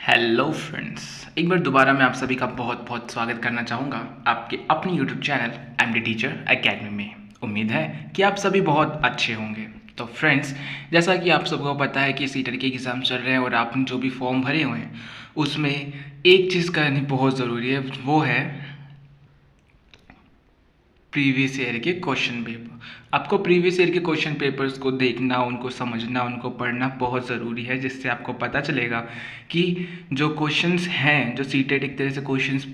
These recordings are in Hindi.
हेलो फ्रेंड्स, एक बार दोबारा मैं आप सभी का बहुत बहुत स्वागत करना चाहूँगा आपके अपने YouTube channel MD teacher academy में। उम्मीद है कि आप सभी बहुत अच्छे होंगे। तो फ्रेंड्स, जैसा कि आप सबको पता है कि सीटेट के एग्ज़ाम चल रहे हैं और आपने जो भी फॉर्म भरे हुए हैं उसमें एक चीज़ करनी बहुत ज़रूरी है, वो है प्रीवियस ईयर के क्वेश्चन पेपर। आपको प्रीवियस ईयर के क्वेश्चन पेपर्स को देखना, उनको समझना, उनको पढ़ना बहुत ज़रूरी है, जिससे आपको पता चलेगा कि जो क्वेश्चंस हैं, जो सीटेट एक तरह से क्वेश्चंस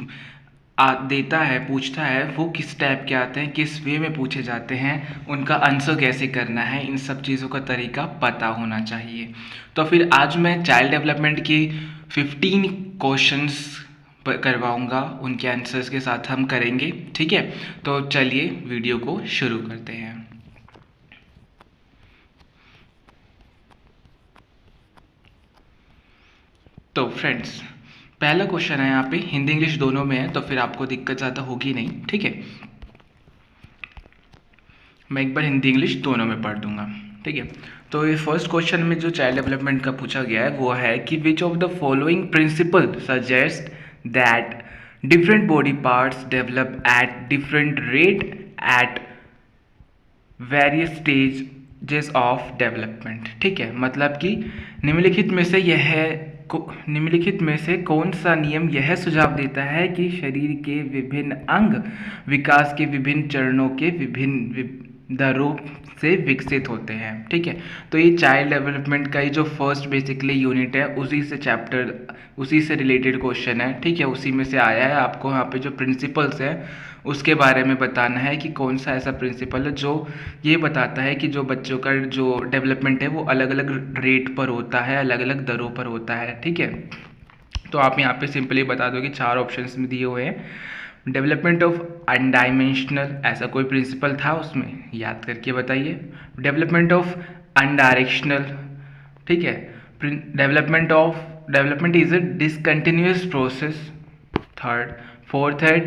देता है, पूछता है, वो किस टाइप के आते हैं, किस वे में पूछे जाते हैं, उनका आंसर कैसे करना है, इन सब चीज़ों का तरीका पता होना चाहिए। तो फिर आज मैं चाइल्ड डेवलपमेंट की 15 क्वेश्चंस करवाऊंगा, उनके आंसर्स के साथ हम करेंगे। ठीक है, तो चलिए वीडियो को शुरू करते हैं। तो फ्रेंड्स, पहला क्वेश्चन है यहाँ पे, हिंदी इंग्लिश दोनों में है, तो फिर आपको दिक्कत ज़्यादा होगी नहीं। ठीक है, मैं एक बार हिंदी इंग्लिश दोनों में पढ़ दूंगा। ठीक है, तो ये फर्स्ट क्वेश्चन में जो चाइल्ड डेवलपमेंट का पूछा गया है वो है कि which of the following principle suggest that different body parts develop at different rate at various stages of development. ठीक है, मतलब कि निम्नलिखित में से कौन सा नियम यह सुझाव देता है कि शरीर के विभिन्न अंग विकास के विभिन्न चरणों के विभिन्न दरों से विकसित होते हैं। ठीक है, तो ये चाइल्ड डेवलपमेंट का ही जो फर्स्ट बेसिकली यूनिट है, उसी से रिलेटेड क्वेश्चन है। ठीक है, उसी में से आया है। आपको यहाँ पे जो प्रिंसिपल्स है उसके बारे में बताना है कि कौन सा ऐसा प्रिंसिपल है जो ये बताता है कि जो बच्चों का जो डेवलपमेंट है वो अलग अलग रेट पर होता है, अलग अलग दरों पर होता है। ठीक है, तो आप यहाँ पे सिंपली बता दो कि 4 ऑप्शंस में दिए हुए हैं। डेवलपमेंट ऑफ अनडायमेंशनल, ऐसा कोई प्रिंसिपल था उसमें, याद करके बताइए। डेवलपमेंट ऑफ अनडायरेक्शनल, ठीक है। Development is a discontinuous process. Third, fourth है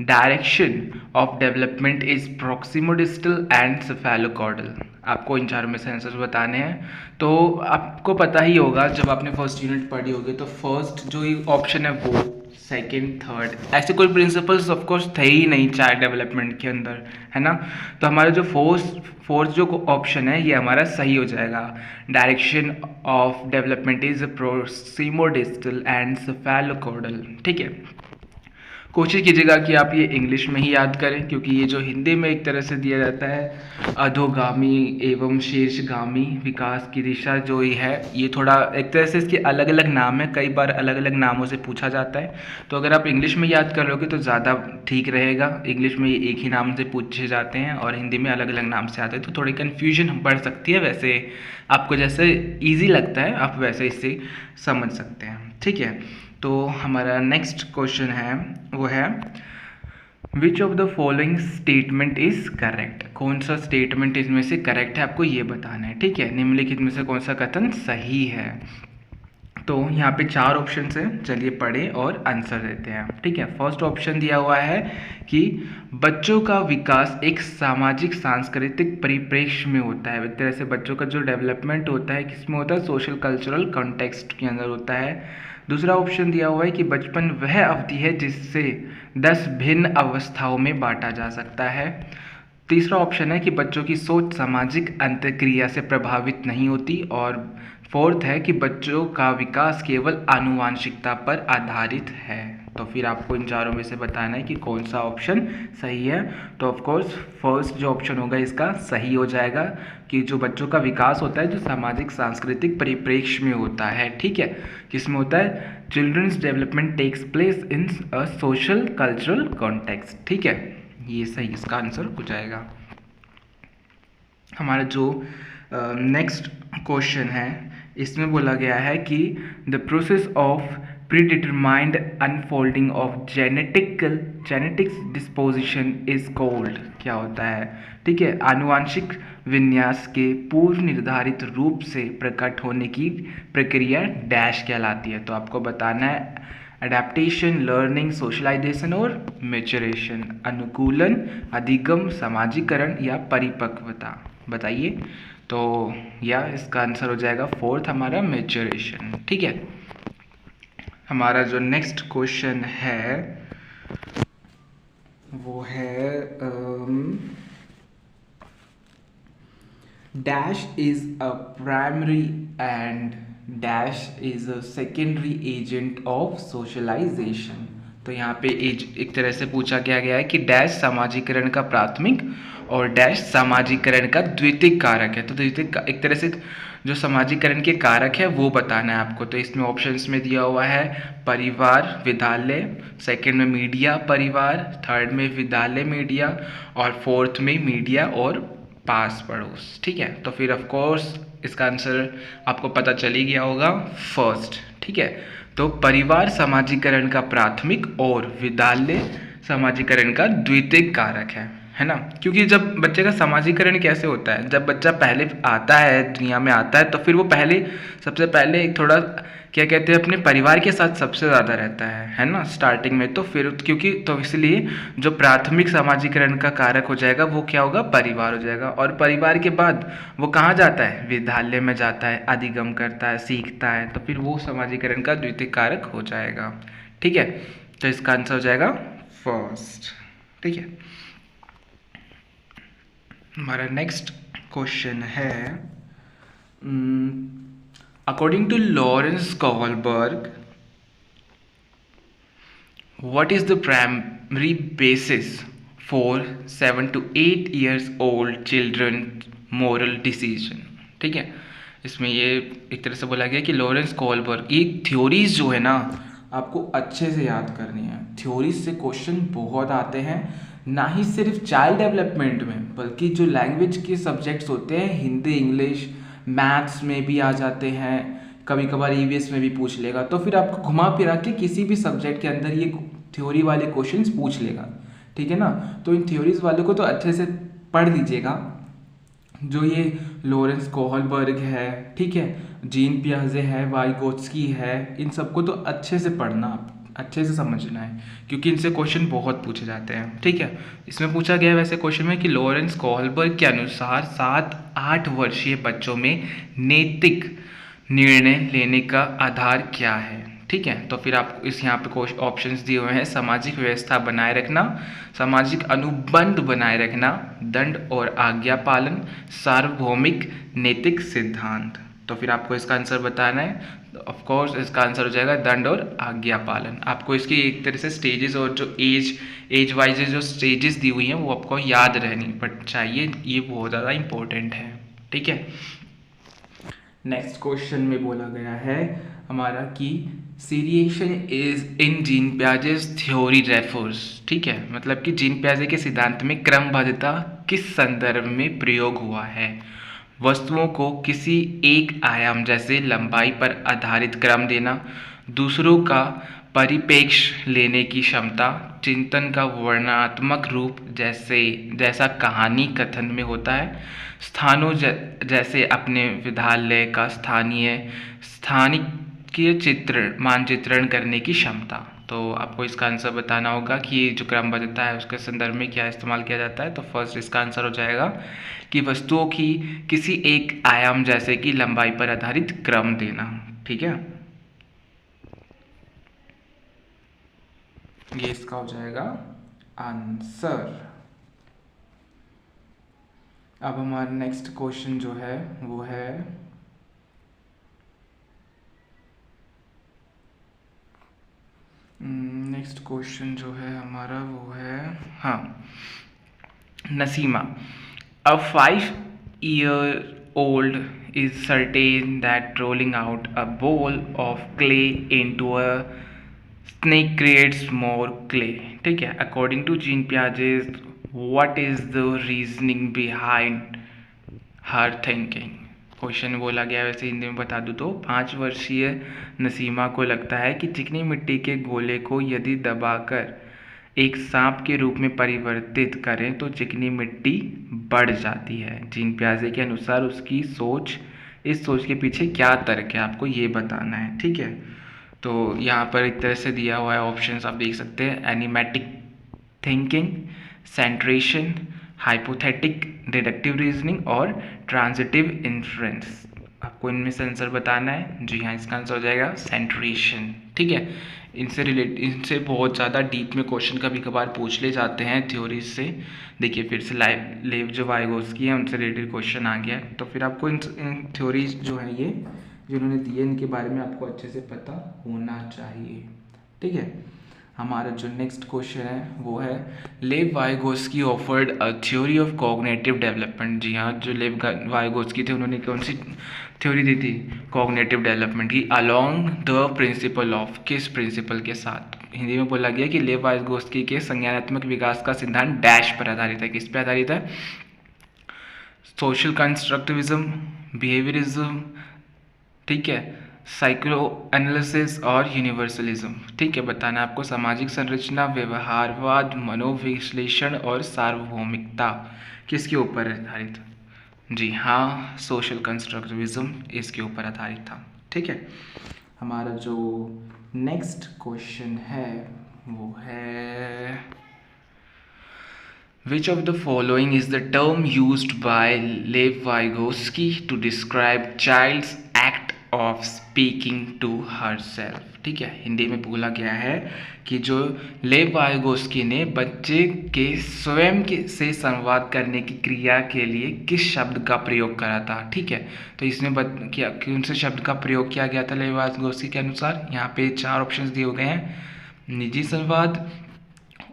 direction of development is proximodistal and cephalocaudal. आपको इन चारों में से आंसर्स बताने हैं। तो आपको पता ही होगा, जब आपने फर्स्ट यूनिट पढ़ी होगी तो फर्स्ट जो ऑप्शन है वो, सेकंड, थर्ड, ऐसे कोई प्रिंसिपल्स ऑफ कोर्स थे ही नहीं चाइल्ड डेवलपमेंट के अंदर, है ना। तो हमारा जो फोर्थ जो ऑप्शन है ये हमारा सही हो जाएगा। Direction of development is proximodistal and cephalocaudal. ठीक है, कोशिश कीजिएगा कि आप ये इंग्लिश में ही याद करें, क्योंकि ये जो हिंदी में एक तरह से दिया जाता है अधोगामी एवं शीर्षगामी विकास की दिशा, जो ही है ये थोड़ा एक तरह से इसके अलग अलग नाम है, कई बार अलग अलग नामों से पूछा जाता है। तो अगर आप इंग्लिश में याद कर लोगे तो ज़्यादा ठीक रहेगा। इंग्लिश में ये एक ही नाम से पूछे जाते हैं और हिंदी में अलग अलग नाम से आते हैं, तो थोड़ी कन्फ्यूजन बढ़ सकती है। वैसे आपको जैसे ईजी लगता है आप वैसे इससे समझ सकते हैं। ठीक है, तो हमारा नेक्स्ट क्वेश्चन है वो है विच of the following statement is correct. कौन सा स्टेटमेंट इसमें से करेक्ट है, आपको ये बताना है। ठीक है, निम्नलिखित में से कौन सा कथन सही है। तो यहाँ पे 4 ऑप्शन हैं, चलिए पढ़ें और आंसर देते हैं। ठीक है, फर्स्ट ऑप्शन दिया हुआ है कि बच्चों का विकास एक सामाजिक सांस्कृतिक परिप्रेक्ष्य में होता है। एक तरह से बच्चों का जो डेवलपमेंट होता है किसमें होता है, सोशल कल्चरल कॉन्टेक्स्ट के अंदर होता है। दूसरा ऑप्शन दिया हुआ है कि बचपन वह अवधि है जिससे 10 भिन्न अवस्थाओं में बांटा जा सकता है। तीसरा ऑप्शन है कि बच्चों की सोच सामाजिक अंतर्क्रिया से प्रभावित नहीं होती। और फोर्थ है कि बच्चों का विकास केवल आनुवांशिकता पर आधारित है। तो फिर आपको इन चारों में से बताना है कि कौन सा ऑप्शन सही है। तो ऑफ कोर्स फर्स्ट जो ऑप्शन होगा इसका सही हो जाएगा, कि जो बच्चों का विकास होता है जो सामाजिक सांस्कृतिक परिप्रेक्ष्य में होता है। ठीक है, किसमें होता है, children's development takes place in a social cultural context. ठीक है, ये सही इसका आंसर हो जाएगा। हमारा जो नेक्स्ट क्वेश्चन है इसमें बोला गया है कि the process of predetermined unfolding of genetics disposition is called. क्या होता है, ठीक है, आनुवांशिक विन्यास के पूर्व निर्धारित रूप से प्रकट होने की प्रक्रिया डैश कहलाती है। तो आपको बताना है अडेप्टेशन, लर्निंग, सोशलाइजेशन और मैच्योरेशन। अनुकूलन, अधिगम, समाजीकरण या परिपक्वता, बताइए। तो या इसका आंसर हो जाएगा फोर्थ हमारा मैच्योरेशन। ठीक है, हमारा जो नेक्स्ट क्वेश्चन है वो है dash is a primary and dash is a secondary agent of socialisation. तो यहाँ पे एक तरह से पूछा गया है कि डैश सामाजिकरण का प्राथमिक और डैश सामाजिकरण का द्वितीयक कारक है। तो द्वितीयक एक तरह से जो सामाजिकरण के कारक है वो बताना है आपको। तो इसमें ऑप्शंस में दिया हुआ है परिवार विद्यालय, सेकंड में मीडिया परिवार, थर्ड में विद्यालय मीडिया और फोर्थ में मीडिया और पास पड़ोस। ठीक है, तो फिर ऑफ कोर्स इसका आंसर आपको पता चल ही गया होगा, फर्स्ट। ठीक है, तो परिवार सामाजिकरण का प्राथमिक और विद्यालय सामाजिकरण का द्वितीयक कारक है ना। क्योंकि जब बच्चे का सामाजिकरण कैसे होता है, जब बच्चा पहले आता है दुनिया में आता है तो फिर वो सबसे पहले थोड़ा क्या कहते हैं अपने परिवार के साथ सबसे ज़्यादा रहता है ना स्टार्टिंग में। तो फिर क्योंकि तो इसलिए जो प्राथमिक सामाजिकरण का कारक हो जाएगा वो क्या होगा, परिवार हो जाएगा। और परिवार के बाद वो कहाँ जाता है, विद्यालय में जाता है, अधिगम करता है, सीखता है, तो फिर वो सामाजिकरण का द्वितीयक कारक हो जाएगा। ठीक है, तो इसका आंसर हो जाएगा फर्स्ट। ठीक है, हमारा नेक्स्ट क्वेश्चन है according to Lawrence Kohlberg what is the primary basis for 7 to 8 years old children moral decision। ठीक है, इसमें ये एक तरह से बोला गया कि लॉरेंस कोहलबर्ग ये थ्योरीज जो है ना आपको अच्छे से याद करनी है। थ्योरीज से क्वेश्चन बहुत आते हैं, ना ही सिर्फ चाइल्ड डेवलपमेंट में बल्कि जो लैंग्वेज के सब्जेक्ट्स होते हैं हिंदी इंग्लिश मैथ्स में भी आ जाते हैं, कभी कभार ईवीएस में भी पूछ लेगा। तो फिर आपको घुमा फिरा के किसी भी सब्जेक्ट के अंदर ये थ्योरी वाले क्वेश्चंस पूछ लेगा। ठीक है ना, तो इन थ्योरीज वाले को तो अच्छे से पढ़ लीजिएगा। जो ये लॉरेंस कोहलबर्ग है, ठीक है, जीन पियाजे है, वाइगोत्स्की है, इन सबको तो अच्छे से पढ़ना, अच्छे से समझना है क्योंकि इनसे क्वेश्चन बहुत पूछे जाते हैं। ठीक है, इसमें पूछा गया है वैसे क्वेश्चन में कि लॉरेंस कोहलबर्ग के अनुसार 7-8 वर्षीय बच्चों में नैतिक निर्णय लेने का आधार क्या है। ठीक है, तो फिर आपको इस यहाँ पे ऑप्शंस दिए हुए हैं, सामाजिक व्यवस्था बनाए रखना, सामाजिक अनुबंध बनाए रखना, दंड और आज्ञा पालन, सार्वभौमिक नैतिक सिद्धांत। तो फिर आपको इसका आंसर बताना है। ऑफ कोर्स इसका आंसर हो जाएगा दंड और आज्ञा पालन। आपको इसकी एक तरह से स्टेजेस और जो एज वाइज जो स्टेजेस दी हुई हैं वो आपको याद रहनी बट चाहिए, ये बहुत ज़्यादा इंपॉर्टेंट है। ठीक है, नेक्स्ट क्वेश्चन में बोला गया है हमारा कि seriation is in gene Piaget's theory refers. ठीक है, मतलब कि जीन पियाजे के सिद्धांत में क्रमबद्धता किस संदर्भ में प्रयोग हुआ है। वस्तुओं को किसी एक आयाम जैसे लंबाई पर आधारित क्रम देना, दूसरों का परिप्रेक्ष्य लेने की क्षमता, चिंतन का वर्णनात्मक रूप जैसा कहानी कथन में होता है, स्थानों जैसे अपने विद्यालय का स्थानिक मानचित्रण करने की क्षमता। तो आपको इसका आंसर बताना होगा कि ये जो क्रमबद्धता है उसके संदर्भ में क्या इस्तेमाल किया जाता है। तो फर्स्ट इसका आंसर हो जाएगा कि वस्तुओं की किसी एक आयाम जैसे कि लंबाई पर आधारित क्रम देना। ठीक है, ये इसका हो जाएगा आंसर। अब हमारा नेक्स्ट क्वेश्चन जो है वो है नेक्स्ट क्वेश्चन जो है हमारा वो है हाँ, नसीमा अ 5-year-old is certain that rolling out a bowl of clay into a snake creates more clay। ठीक है, अकॉर्डिंग टू जीन पियाजे what is the reasoning behind her thinking। Question बोला गया वैसे हिंदी में बता दूँ तो 5 वर्षीय नसीमा को लगता है कि चिकनी मिट्टी के गोले को यदि दबाकर एक सांप के रूप में परिवर्तित करें तो चिकनी मिट्टी बढ़ जाती है। जीन पियाजे के अनुसार उसकी सोच, इस सोच के पीछे क्या तर्क है आपको ये बताना है। ठीक है, तो यहाँ पर एक तरह से दिया हुआ है ऑप्शंस आप देख सकते हैं, animistic thinking, centration, hypothetic deductive reasoning और ट्रांजिटिव इन्फ्रेंस। आपको इनमें से आंसर बताना है। जी हाँ, इसका आंसर हो जाएगा सेंट्रेशन। ठीक है, इनसे बहुत ज़्यादा डीप में क्वेश्चन कभी कभार पूछ ले जाते हैं थ्योरी से। देखिए फिर से लेव जो वाइगोस्की है उनसे रिलेटेड क्वेश्चन आ गया है, तो फिर आपको इन थ्योरीज जो है ये जो उन्होंने दिए इनके बारे में आपको अच्छे से पता होना चाहिए। ठीक है, हमारा जो नेक्स्ट क्वेश्चन है वो है Lev Vygotsky offered a theory of cognitive development. जी हाँ, जो लेव वाइगोस्की थे उन्होंने कौन सी थ्योरी दी थी कॉग्निटिव डेवलपमेंट की, अलोंग द प्रिंसिपल ऑफ, किस प्रिंसिपल के साथ। हिंदी में बोला गया कि लेव वाइगोस्की के संज्ञानात्मक विकास का सिद्धांत डैश पर आधारित है। किस पर आधारित है? सोशल कंस्ट्रक्टिविज्म, बिहेवियरिज्म, ठीक है, साइक्लो एनालिसिस और यूनिवर्सलिज्म। ठीक है, बताना आपको सामाजिक संरचना, व्यवहारवाद, मनोविश्लेषण और सार्वभौमिकता किसके ऊपर आधारित? जी हाँ, सोशल कंस्ट्रक्टिविज्म इसके ऊपर आधारित था। ठीक है, हमारा जो नेक्स्ट क्वेश्चन है वो है Which of the following is the term used by Lev Vygotsky to describe child's act of speaking to herself? ठीक है, हिंदी में बोला गया है कि जो लेव वाइगोस्की ने बच्चे के स्वयं के से संवाद करने की क्रिया के लिए किस शब्द का प्रयोग करा था। ठीक है, तो इसमें क्या कौन से शब्द का प्रयोग किया गया था लेव वाइगोस्की के अनुसार? यहाँ पे 4 ऑप्शंस दिए गए हैं, निजी संवाद,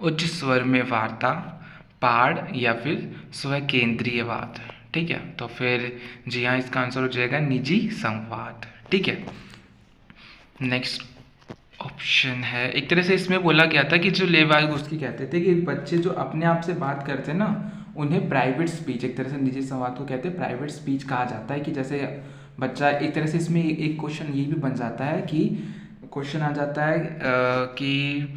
उच्च स्वर में वार्ता, पाड़ या फिर स्वकेंद्रीयवाद। ठीक है, तो फिर जी हाँ, इसका आंसर हो जाएगा निजी संवाद। ठीक है, नेक्स्ट ऑप्शन है, एक तरह से इसमें बोला गया था कि जो लेव वाइगोस्की कहते थे कि बच्चे जो अपने आप से बात करते हैं ना उन्हें प्राइवेट स्पीच, एक तरह से निजी संवाद को कहते हैं प्राइवेट स्पीच कहा जाता है। कि जैसे बच्चा, एक तरह से इसमें एक क्वेश्चन ये भी बन जाता है कि क्वेश्चन आ जाता है कि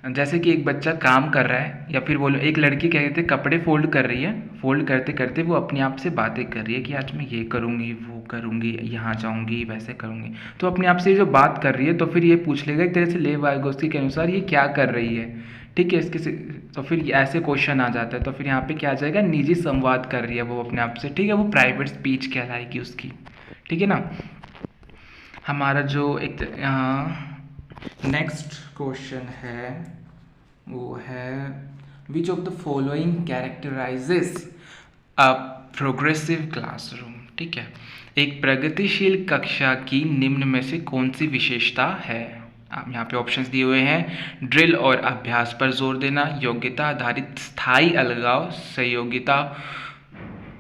जैसे कि एक बच्चा काम कर रहा है या फिर बोलो एक लड़की क्या कहते हैं कपड़े फोल्ड कर रही है, फोल्ड करते करते वो अपने आप से बातें कर रही है कि आज मैं ये करूँगी, वो करूँगी, यहाँ जाऊँगी, वैसे करूँगी, तो अपने आप से जो बात कर रही है तो फिर ये पूछ लेगा एक तरह से लेव वाइगोस्की के अनुसार ये क्या कर रही है। ठीक है, इसके तो फिर ऐसे क्वेश्चन आ जाता है, तो फिर यहाँ पे क्या आ जाएगा, निजी संवाद कर रही है वो अपने आप से। ठीक है, वो प्राइवेट स्पीच कहलाएगी उसकी। ठीक है ना, हमारा जो एक यहाँ नेक्स्ट क्वेश्चन है वो है विच of the following कैरेक्टराइजेस a progressive classroom. ठीक है, एक प्रगतिशील कक्षा की निम्न में से कौन सी विशेषता है? आप यहाँ पे ऑप्शंस दिए हुए हैं, ड्रिल और अभ्यास पर जोर देना, योग्यता आधारित स्थायी अलगाव, सहयोगिता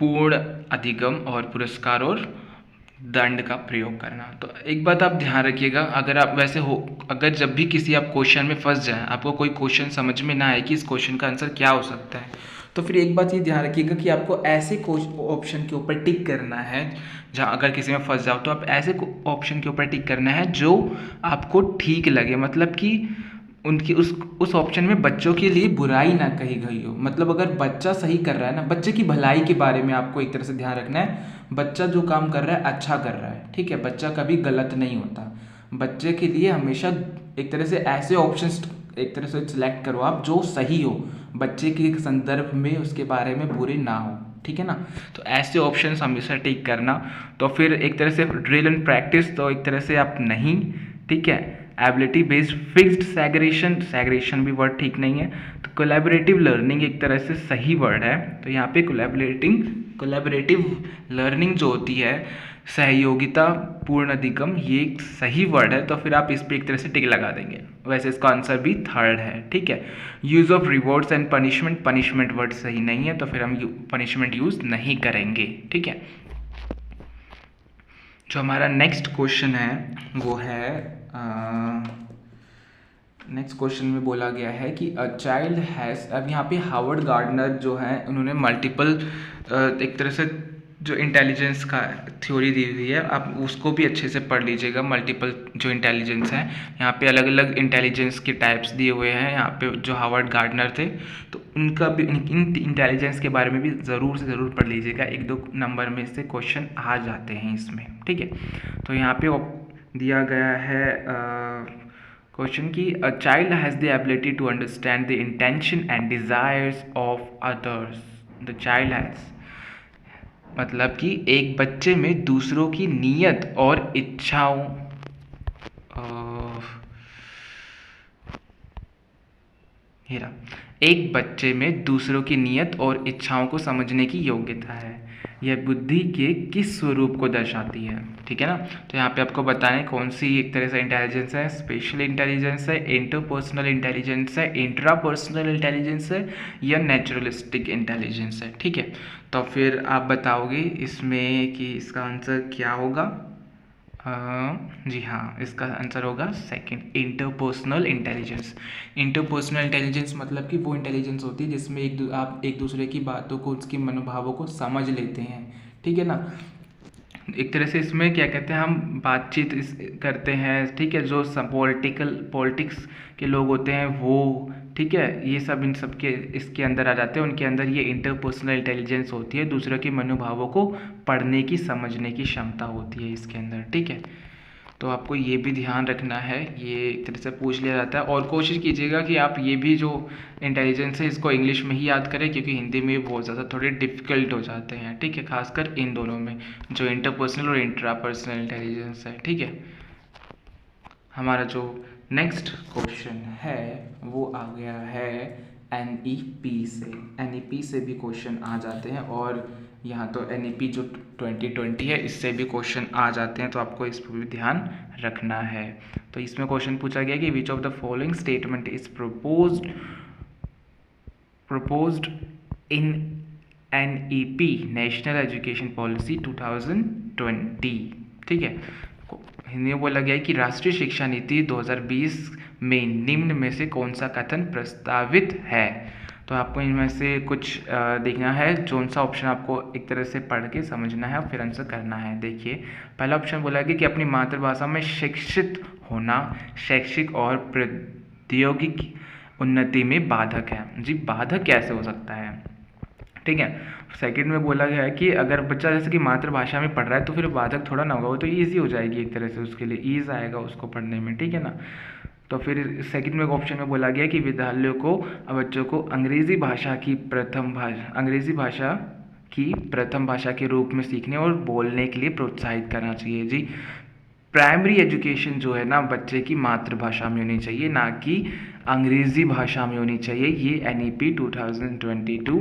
पूर्ण अधिगम और पुरस्कार और दंड का प्रयोग करना। तो एक बात आप ध्यान रखिएगा, अगर आप वैसे हो, अगर जब भी किसी आप क्वेश्चन में फंस जाए, आपको कोई क्वेश्चन समझ में ना आए कि इस क्वेश्चन का आंसर क्या हो सकता है, तो फिर एक बात ये ध्यान रखिएगा कि आपको ऐसे ऑप्शन के ऊपर टिक करना है, जहाँ अगर किसी में फंस जाओ तो आप ऐसे ऑप्शन के ऊपर टिक करना है जो आपको ठीक लगे, मतलब कि उनकी उस ऑप्शन में बच्चों के लिए बुराई ना कही गई हो। मतलब अगर बच्चा सही कर रहा है ना, बच्चे की भलाई के बारे में आपको एक तरह से ध्यान रखना है, बच्चा जो काम कर रहा है अच्छा कर रहा है। ठीक है, बच्चा कभी गलत नहीं होता। बच्चे के लिए हमेशा एक तरह से ऐसे ऑप्शंस एक तरह से सिलेक्ट करो आप जो सही हो, बच्चे के संदर्भ में उसके बारे में बुरे ना हो। ठीक है ना, तो ऐसे ऑप्शंस हमेशा टिक करना। तो फिर एक तरह से ड्रिल एंड प्रैक्टिस तो एक तरह से आप नहीं। ठीक है, एबिलिटी बेस्ड फिक्स्ड सैग्रेशन भी वर्ड ठीक नहीं है। तो कोलैबोरेटिव लर्निंग एक तरह से सही वर्ड है। तो यहाँ पे कोलैबोरेटिव लर्निंग जो होती है, सहयोगिता पूर्ण अधिगम, ये एक सही वर्ड है। तो फिर आप इस पर एक तरह से टिक लगा देंगे। वैसे इसका आंसर भी थर्ड है। ठीक है, use of rewards and punishment word सही नहीं है, तो फिर हम पनिशमेंट यूज़ नहीं करेंगे। ठीक है, जो हमारा नेक्स्ट क्वेश्चन है वो है नेक्स्ट क्वेश्चन में बोला गया है कि अ चाइल्ड हैज़, अब यहाँ पे हावर्ड गार्डनर जो है उन्होंने मल्टीपल एक तरह से जो इंटेलिजेंस का थ्योरी दी हुई है, आप उसको भी अच्छे से पढ़ लीजिएगा। मल्टीपल जो इंटेलिजेंस है, यहाँ पे अलग अलग इंटेलिजेंस के टाइप्स दिए हुए हैं यहाँ पे जो हावर्ड गार्डनर थे, तो उनका भी इन इंटेलिजेंस के बारे में भी ज़रूर से ज़रूर पढ़ लीजिएगा। 1-2 नंबर में से क्वेश्चन आ जाते हैं इसमें। ठीक है, तो यहाँ पे दिया गया है क्वेश्चन की a child has the ability to understand the intention and desires of others. The child has मतलब कि एक बच्चे में दूसरों की नीयत और इच्छाओं हेरा एक बच्चे में दूसरों की नीयत और इच्छाओं को समझने की योग्यता है। यह बुद्धि के किस स्वरूप को दर्शाती है? ठीक है ना। तो यहाँ पे आपको बताएं कौन सी एक तरह से इंटेलिजेंस है। स्पेशल इंटेलिजेंस है, इंटरपर्सनल इंटेलिजेंस है, इंट्रापर्सनल इंटेलिजेंस है या नेचुरलिस्टिक इंटेलिजेंस है। ठीक है, तो फिर आप बताओगे इसमें कि इसका आंसर क्या होगा। जी हाँ, इसका आंसर होगा second, interpersonal intelligence. Interpersonal intelligence मतलब कि वो इंटेलिजेंस होती है जिसमें आप एक दूसरे की बातों को, उसके मनोभावों को समझ लेते हैं। ठीक है ना। एक तरह से इसमें क्या कहते हैं, हम बातचीत करते हैं। ठीक है, जो सब पॉलिटिक्स के लोग होते हैं वो, ठीक है, ये सब इन सब के इसके अंदर आ जाते हैं। उनके अंदर ये इंटरपर्सनल इंटेलिजेंस होती है, दूसरों के मनोभावों को पढ़ने की, समझने की क्षमता होती है इसके अंदर। ठीक है, तो आपको ये भी ध्यान रखना है, ये एक तरह से पूछ लिया जाता है। और कोशिश कीजिएगा कि आप ये भी जो इंटेलिजेंस है इसको इंग्लिश में ही याद करें, क्योंकि हिंदी में बहुत ज़्यादा थोड़े डिफ़िकल्ट हो जाते हैं। ठीक है, खासकर इन दोनों में, जो इंटरपर्सनल और इंट्रापर्सनल इंटेलिजेंस है। ठीक है, हमारा जो नेक्स्ट क्वेश्चन है वो आ गया है NEP से। NEP से भी क्वेश्चन आ जाते हैं, और यहाँ तो NEP जो 2020 है इससे भी क्वेश्चन आ जाते हैं, तो आपको इस पर भी ध्यान रखना है। तो इसमें क्वेश्चन पूछा गया कि which of the following statement is proposed in NEP national education policy 2020। ठीक है, हिंदी में बोला गया है कि राष्ट्रीय शिक्षा नीति 2020 में निम्न में से कौन सा कथन प्रस्तावित है। तो आपको इनमें से कुछ देखना है, कौन सा ऑप्शन आपको एक तरह से पढ़ के समझना है और फिर आंसर करना है। देखिए, पहला ऑप्शन बोला गया कि अपनी मातृभाषा में शिक्षित होना शैक्षिक और प्रौद्योगिक उन्नति में बाधक है। जी, बाधक कैसे हो सकता है? ठीक है, सेकंड में बोला गया है कि अगर बच्चा जैसे कि मातृभाषा में पढ़ रहा है तो फिर बाधक थोड़ा ना होगा, वो तो ईजी हो जाएगी एक तरह से, उसके लिए ईज आएगा उसको पढ़ने में। ठीक है ना। तो फिर सेकंड में ऑप्शन में बोला गया कि विद्यालयों को बच्चों को अंग्रेजी भाषा की प्रथम भाषा के रूप में सीखने और बोलने के लिए प्रोत्साहित करना चाहिए। जी, प्राइमरी एजुकेशन जो है ना बच्चे की मातृभाषा में होनी चाहिए, ना कि अंग्रेज़ी भाषा में होनी चाहिए। ये NEP 2022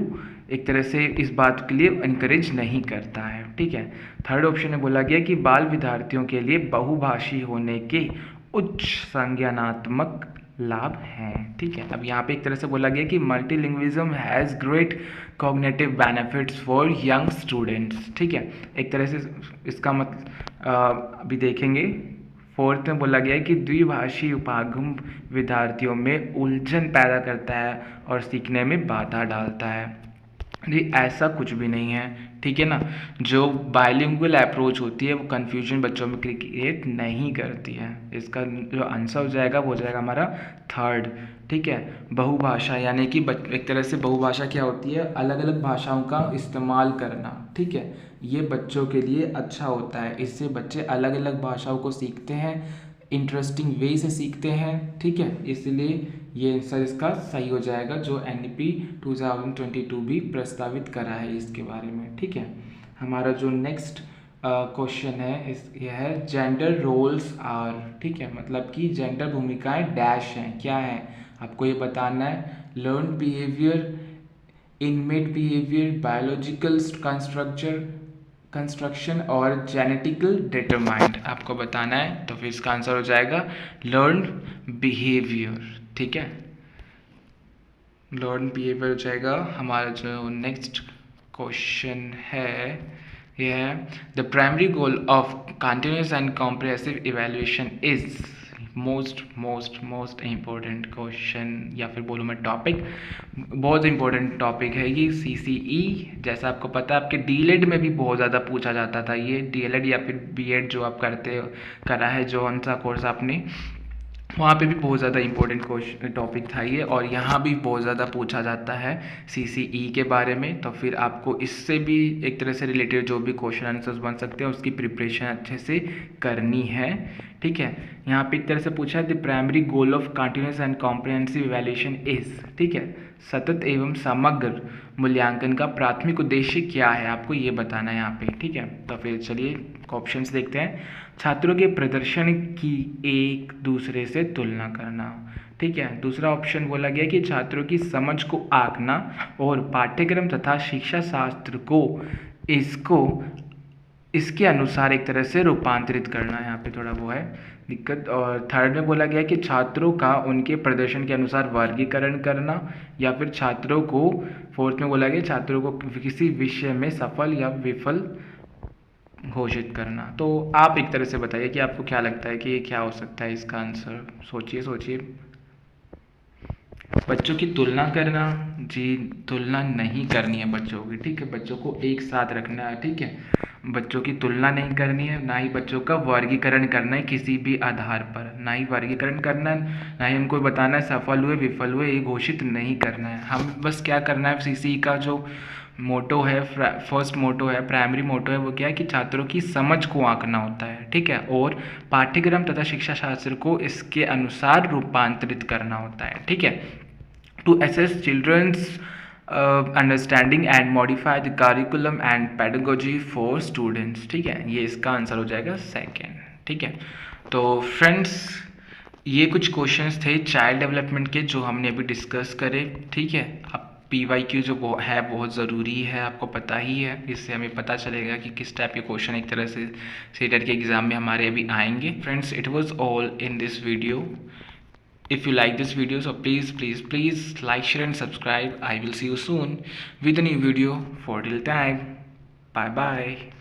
एक तरह से इस बात के लिए इनकरेज नहीं करता है। ठीक है, थर्ड ऑप्शन में बोला गया कि बाल विद्यार्थियों के लिए बहुभाषी होने के उच्च संज्ञानात्मक लाभ हैं। ठीक है, अब यहाँ पे एक तरह से बोला गया कि मल्टीलिंग्विज्म has great cognitive benefits for young students. ठीक है, एक तरह से इसका मतलब अभी देखेंगे। फोर्थ में बोला गया है कि द्विभाषी उपागम विद्यार्थियों में उलझन पैदा करता है और सीखने में बाधा डालता है। जी, ऐसा कुछ भी नहीं है। ठीक है ना, जो बाइलिंगुअल अप्रोच होती है वो कन्फ्यूजन बच्चों में क्रिएट नहीं करती है। इसका जो आंसर हो जाएगा वो हो जाएगा हमारा थर्ड। ठीक है, बहुभाषा यानी कि एक तरह से बहुभाषा क्या होती है, अलग अलग भाषाओं का इस्तेमाल करना। ठीक है, ये बच्चों के लिए अच्छा होता है, इससे बच्चे अलग अलग भाषाओं को सीखते हैं, इंटरेस्टिंग वे से सीखते हैं। ठीक है, इसलिए ये आंसर इसका सही हो जाएगा, जो NEP 2022 भी प्रस्तावित करा है इसके बारे में। ठीक है, हमारा जो नेक्स्ट क्वेश्चन है यह है जेंडर रोल्स आर। ठीक है, मतलब कि जेंडर भूमिकाएं डैश हैं, क्या है आपको ये बताना है। Learn behaviour, inmate behaviour, biological construction और जेनेटिकल डिटरमाइंड आपको बताना है। तो फिर इसका आंसर हो जाएगा लर्न बिहेवियर। ठीक है, लर्न बिहेवियर हो जाएगा। हमारा जो नेक्स्ट क्वेश्चन है यह है the primary goal of continuous and comprehensive evaluation is most important question, या फिर बोलूँ मैं टॉपिक, बहुत इंपॉर्टेंट टॉपिक है ये। CCE जैसा आपको पता है, आपके DLED में भी बहुत ज़्यादा पूछा जाता था। ये DLED या फिर BEd जो आप करा है, जो कौन सा कोर्स आपने, वहाँ पे भी बहुत ज़्यादा इंपॉर्टेंट टॉपिक था ये, और यहाँ भी बहुत ज़्यादा पूछा जाता है CCE के बारे में। तो फिर आपको इससे भी एक तरह से रिलेटेड जो भी क्वेश्चन आंसर्स बन सकते हैं उसकी प्रिपरेशन अच्छे से करनी है। ठीक है, यहाँ पे एक तरह से पूछा है the primary goal of continuous and comprehensive evaluation is. ठीक है, सतत एवं समग्र मूल्यांकन का प्राथमिक उद्देश्य क्या है, आपको ये बताना है यहाँ पे, ठीक है। तो फिर चलिए ऑप्शंस देखते हैं। छात्रों के प्रदर्शन की एक दूसरे से तुलना करना, ठीक है। दूसरा ऑप्शन बोला गया कि छात्रों की समझ को आंकना और पाठ्यक्रम तथा शिक्षा शास्त्र को इसके अनुसार एक तरह से रूपांतरित करना है, यहाँ पे थोड़ा वो है दिक्कत। और थर्ड में बोला गया कि छात्रों का उनके प्रदर्शन के अनुसार वर्गीकरण करना, या फिर छात्रों को, फोर्थ में बोला गया छात्रों को किसी विषय में सफल या विफल घोषित करना। तो आप एक तरह से बताइए कि आपको क्या लगता है कि ये क्या हो सकता है इसका आंसर, सोचिए सोचिए। बच्चों की तुलना करना, जी तुलना नहीं करनी है बच्चों की, ठीक है। बच्चों को एक साथ रखना है, ठीक है। बच्चों की तुलना नहीं करनी है, ना ही बच्चों का वर्गीकरण करना है किसी भी आधार पर, ना ही वर्गीकरण करना है, ना ही हमको बताना है सफल हुए विफल हुए, ये घोषित नहीं करना है। हम बस क्या करना है, सीसी का जो मोटो है, फर्स्ट मोटो है, प्राइमरी मोटो है, वो क्या है कि छात्रों की समझ को आंकना होता है, ठीक है। और पाठ्यक्रम तथा शिक्षा शास्त्र को इसके अनुसार रूपांतरित करना होता है, ठीक है। To assess children's understanding and modify the curriculum and pedagogy for students, ठीक है। ये इसका आंसर हो जाएगा सेकेंड, ठीक है। तो फ्रेंड्स, ये कुछ क्वेश्चंस थे चाइल्ड डेवलपमेंट के जो हमने अभी डिस्कस करे, ठीक है। अब PYQ जो है बहुत ज़रूरी है, आपको पता ही है, इससे हमें पता चलेगा कि किस टाइप के क्वेश्चन एक तरह से सीटेट के एग्ज़ाम में हमारे अभी आएंगे। Friends, it was all in this video. If you like this video, so please like, share and subscribe. I will see you soon with a new video. For till time, bye bye.